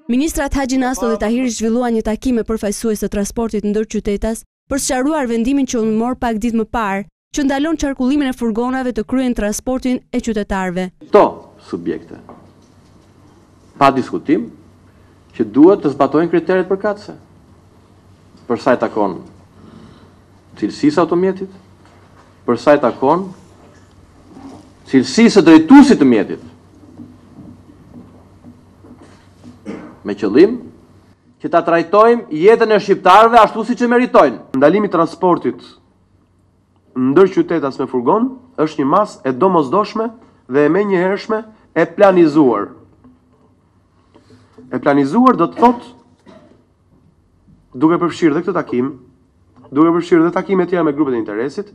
Ministrat Haxhi Nasto dhe Tahiri zhvilluan një takim me përfaqësues të transportit ndërqytetas për sqaruar vendimin që u mor pak ditë më parë, që ndalon qarkullimin e furgonave të kryen transportin e qytetarëve. Këto subjekte, pa diskutim, që duhet të zbatojnë kriteret përkatëse. Për sa i takon cilësisë automjetit, për sa i takon cilësisë drejtuesit të mjetit. Me qëllim që ta trajtojmë jetën e shqiptarëve ashtu siç e meritojnë. Ndalimi i transportit ndër qytetas me furgon është një masë e domosdoshme dhe e menjëhershme e planizuar. E planizuar do të thotë duke përfshirë dhe këtë takim, duke përfshirë dhe takime tjera me grupet e interesit,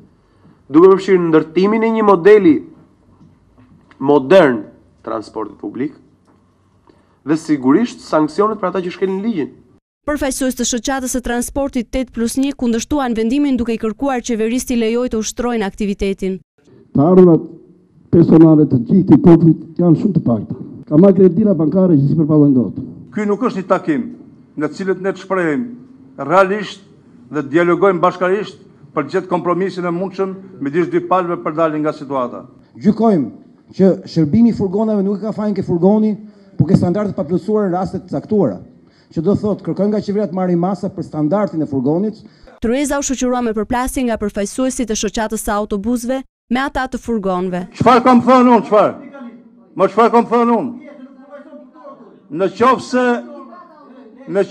duke përfshirë ndërtimin e një modeli modern transportit publik dhe sigurisht sanksionet për ata që shkelin ligjin. Përfaqësues të shoqatës së transportit 8+1 kundërshtuan vendimin duke i kërkuar qeverisë të lejojë të ushtrojnë aktivitetin. Të ardhurat personale të gjithë të popullit janë shumë të pakta. Ka marrë kredita bankare që si përballojnë dot. Ky nuk është një takim në cilët ne të shprehim realisht dhe dialogojmë bashkarisht për të gjetur kompromisin e mundshëm midis dy palëve për daljen nga situata. Gjykojmë që shërbimi i furgonave nuk e ka fajin ke furgoni, por ke standarde të paplotësuara në raste të caktuara, që do thotë kërkojmë nga qeveria të marrë masa për standardin e furgonit. Trueza u shoqërua me përplasje nga përfaqësuesit e shoqatës së autobusëve me ata të furgonëve. Çfarë kam thënë unë, çfarë? Më çfarë kam thënë unë? Në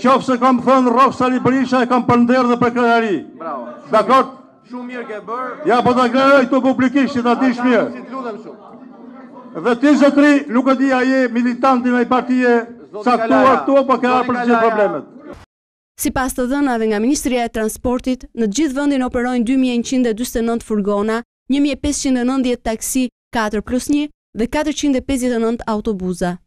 qoftë se kam thënë Rrok Sali Berisha e kam përnder dhe për krenari. Bravo. Dakor? Shumë mirë ke bërë. Ja, po ta krenoj këtu publikisht që ta dish mirë. Lutem shumë. Dhe ti zotri, nuk e di a je militanti në një partije caktuar këtu apo ke ardhur për të gjithë problemet. Sipas të dhënave nga Ministria e Transportit, në të gjithë vendin operojnë 2149 furgona, 1590 taksi 4+1 dhe 459 autobuza.